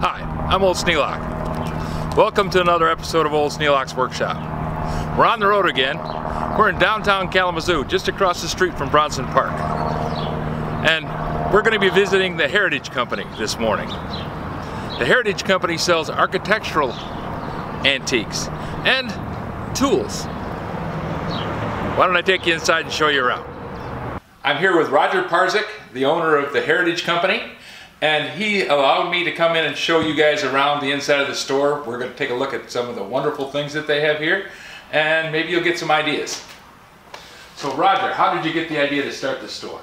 Hi, I'm Old Sneelock. Welcome to another episode of Old Sneelock's Workshop. We're on the road again. We're in downtown Kalamazoo, just across the street from Bronson Park. And we're going to be visiting the Heritage Company this morning. The Heritage Company sells architectural antiques and tools. Why don't I take you inside and show you around? I'm here with Roger Parzyck, the owner of the Heritage Company, and he allowed me to come in and show you guys around the inside of the store. We're going to take a look at some of the wonderful things that they have here, and maybe you'll get some ideas. So Roger, how did you get the idea to start the store?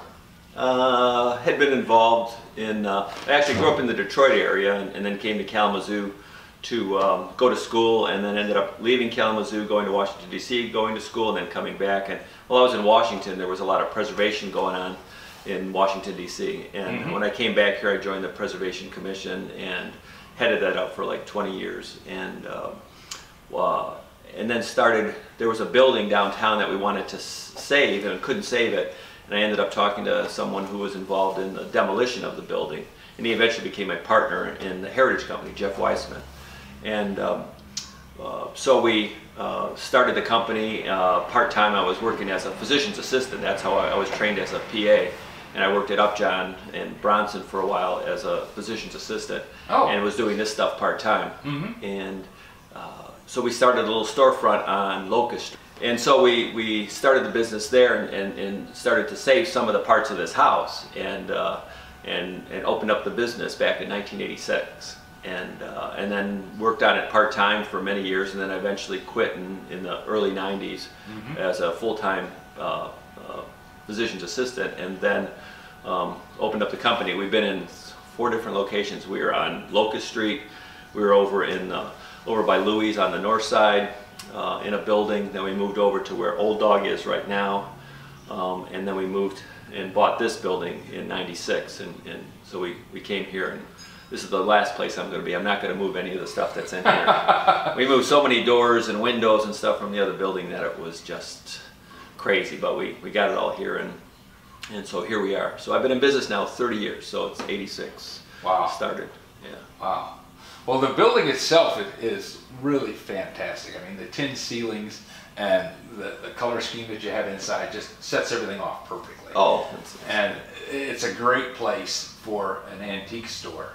Had been involved in, I actually grew up in the Detroit area and then came to Kalamazoo to go to school, and then ended up leaving Kalamazoo, going to Washington, D.C., going to school, and then coming back. And while I was in Washington, there was a lot of preservation going on in Washington, D.C. And when I came back here, I joined the Preservation Commission and headed that up for like 20 years. And then started, there was a building downtown that we wanted to save and couldn't save it. And I ended up talking to someone who was involved in the demolition of the building. And he eventually became my partner in the Heritage Company, Jeff Weissman. And so we started the company part-time. I was working as a physician's assistant. That's how I was trained as a PA. And I worked at Upjohn and Bronson for a while as a physician's assistant. Oh. And was doing this stuff part-time. And so we started a little storefront on Locust Street. And so we started the business there and started to save some of the parts of this house and opened up the business back in 1986. And then worked on it part-time for many years, and then I eventually quit in the early 90s as a full-time physician's assistant, and then opened up the company. We've been in 4 different locations. We were on Locust Street, we were over by Louis on the north side in a building, then we moved over to where Old Dog is right now, and then we moved and bought this building in 96, and so we came here, and this is the last place I'm going to be. I'm not going to move any of the stuff that's in here. We moved so many doors and windows and stuff from the other building that it was just crazy, but we got it all here, and so here we are. So I've been in business now 30 years, so it's 86. Wow. Started, yeah. Wow. Well, the building itself is really fantastic. I mean, the tin ceilings and the color scheme that you have inside just sets everything off perfectly. Oh. And it's a great place for an antique store.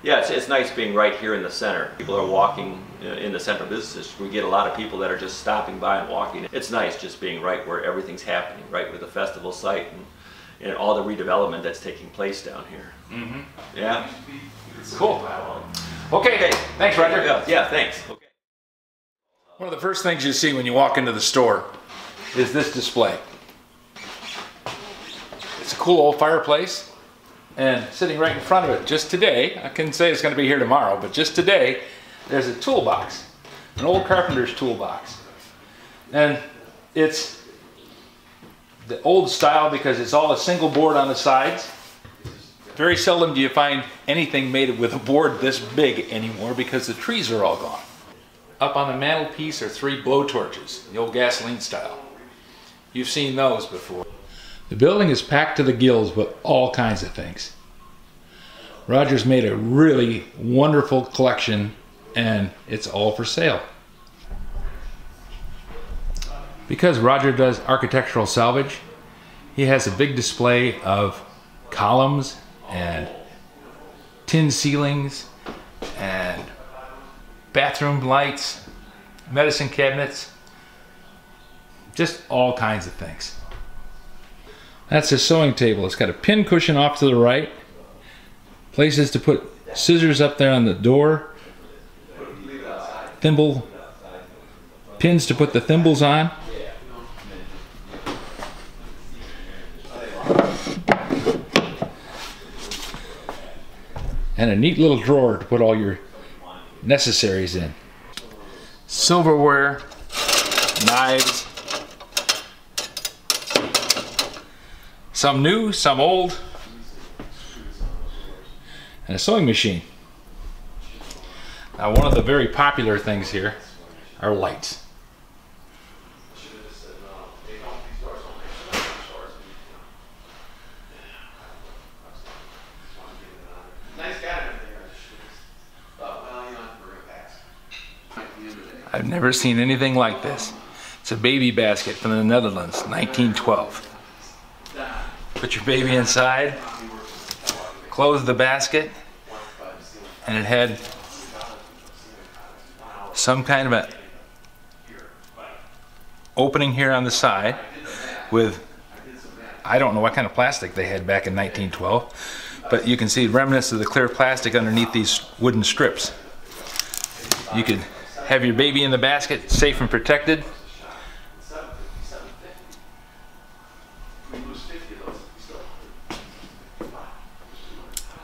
Yeah, it's nice being right here in the center. People are walking in the center of business. We get a lot of people that are just stopping by and walking. It's nice just being right where everything's happening, right with the festival site and all the redevelopment that's taking place down here. Yeah. Cool. Okay, thanks, Roger. Yeah, thanks. Okay. One of the first things you see when you walk into the store is this display. It's a cool old fireplace. And sitting right in front of it, just today, I can say it's going to be here tomorrow, but just today, there's a toolbox, an old carpenter's toolbox. And it's the old style because it's all a single board on the sides. Very seldom do you find anything made with a board this big anymore because the trees are all gone. Up on the mantelpiece are 3 blowtorches, the old gasoline style. You've seen those before. The building is packed to the gills with all kinds of things. Roger's made a really wonderful collection, and it's all for sale. Because Roger does architectural salvage, he has a big display of columns and tin ceilings and bathroom lights, medicine cabinets, just all kinds of things. That's a sewing table. It's got a pin cushion off to the right, places to put scissors up there on the door, thimble pins to put the thimbles on, and a neat little drawer to put all your necessaries in. Silverware, knives, some new, some old, and a sewing machine. Now, one of the very popular things here are lights. I've never seen anything like this. It's a baby basket from the Netherlands, 1912. Put your baby inside, close the basket, and it had some kind of an opening here on the side with, I don't know what kind of plastic they had back in 1912, but you can see remnants of the clear plastic underneath these wooden strips. You could have your baby in the basket, safe and protected.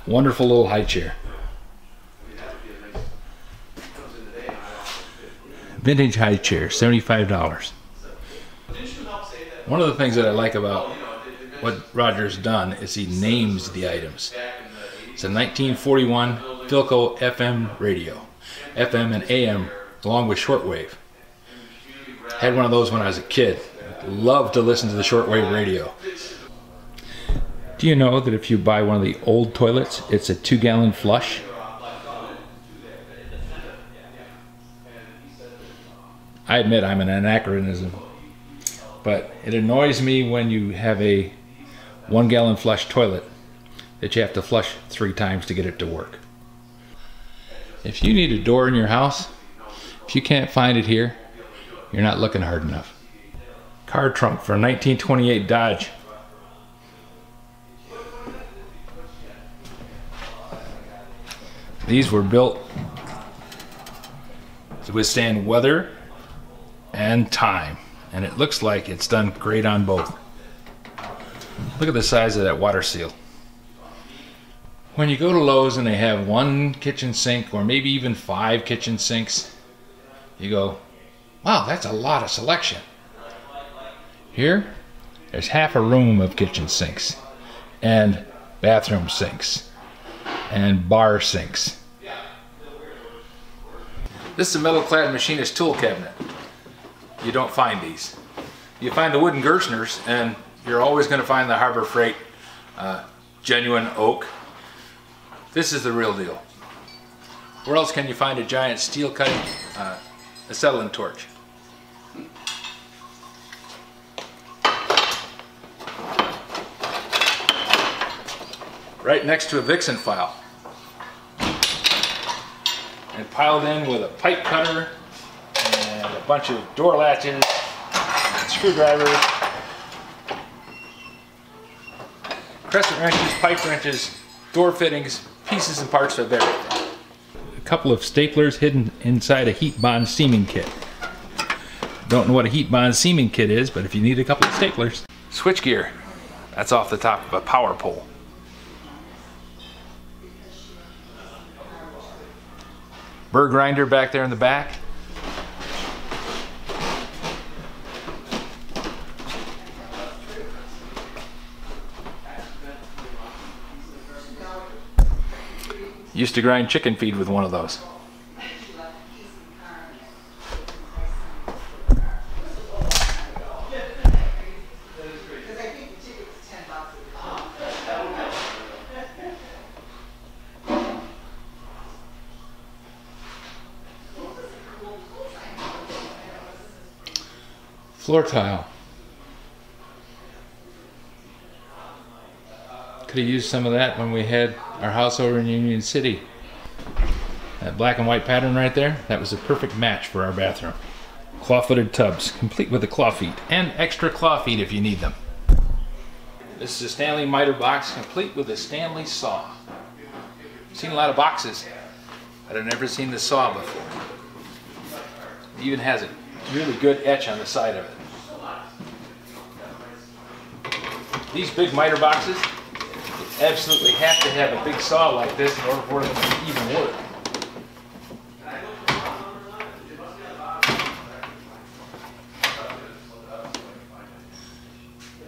Wonderful little high chair. Vintage high chair, $75. One of the things that I like about what Roger's done is he names the items. It's a 1941 Philco FM radio. FM and AM along with shortwave. Had one of those when I was a kid. Loved to listen to the shortwave radio. Do you know that if you buy one of the old toilets, it's a 2-gallon flush? I admit I'm an anachronism, but it annoys me when you have a 1-gallon flush toilet that you have to flush 3 times to get it to work. If you need a door in your house, if you can't find it here, you're not looking hard enough. Car trunk for a 1928 Dodge. These were built to withstand weather and time, and it looks like it's done great on both. Look at the size of that water seal. When you go to Lowe's and they have 1 kitchen sink or maybe even 5 kitchen sinks, you go, wow, that's a lot of selection. Here, there's half a room of kitchen sinks and bathroom sinks and bar sinks. This is a metal-clad machinist tool cabinet. You don't find these. You find the wooden Gerstners, and you're always going to find the Harbor Freight genuine oak. This is the real deal. Where else can you find a giant steel cutting acetylene torch? Right next to a Vixen file. And piled in with a pipe cutter and a bunch of door latches, screwdrivers, crescent wrenches, pipe wrenches, door fittings, pieces and parts of everything. A couple of staplers hidden inside a heat bond seaming kit. Don't know what a heat bond seaming kit is, but if you need a couple of staplers. Switch gear, that's off the top of a power pole. Burr grinder back there in the back. Used to grind chicken feed with one of those. Floor tile. Could have used some of that when we had our house over in Union City. That black and white pattern right there, that was a perfect match for our bathroom. Claw-footed tubs, complete with the claw feet, and extra claw feet if you need them. This is a Stanley miter box, complete with a Stanley saw. I've seen a lot of boxes, but I've never seen the saw before. It even has a really good etch on the side of it. These big miter boxes, you absolutely have to have a big saw like this in order for them to even work.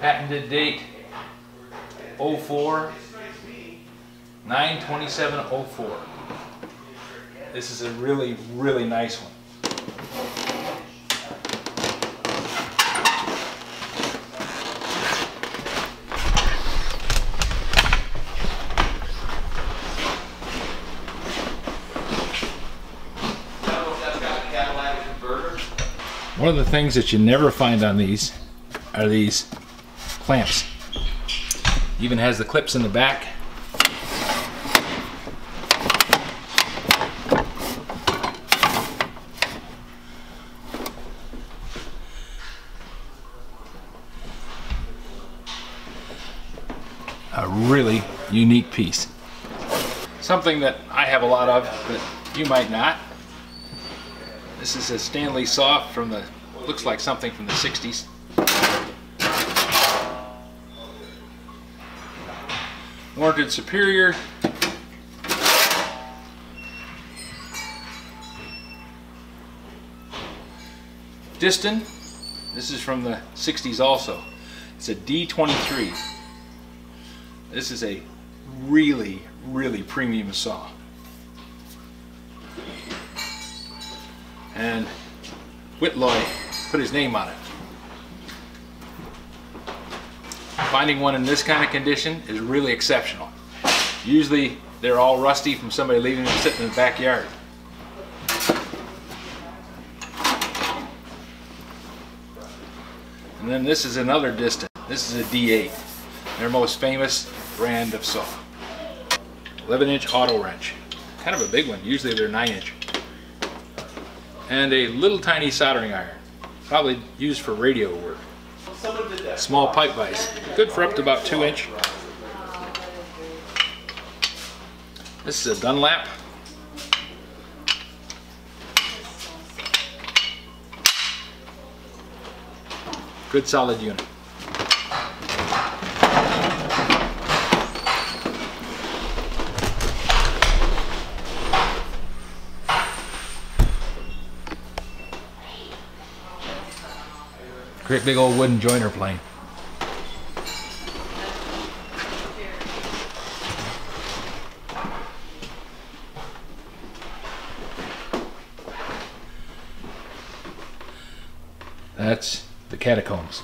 Patented date 04, 9/27/04. This is a really, really nice one. Converter? One of the things that you never find on these are these clamps. Even has the clips in the back. A really unique piece. Something that I have a lot of, but you might not. This is a Stanley saw from the, looks like something from the 60s. Warranted Superior. Diston. This is from the 60s also. It's a D23. This is a really, really premium saw. And Whitloy put his name on it. Finding one in this kind of condition is really exceptional. Usually they're all rusty from somebody leaving them sitting in the backyard. And then this is another Diston. This is a D8. Their most famous brand of saw. 11-inch auto wrench. Kind of a big one. Usually they're 9-inch. And a little tiny soldering iron. Probably used for radio work. Small pipe vise. Good for up to about 2-inch. This is a Dunlap. Good solid unit. Great big old wooden joiner plane. That's the Catacombs.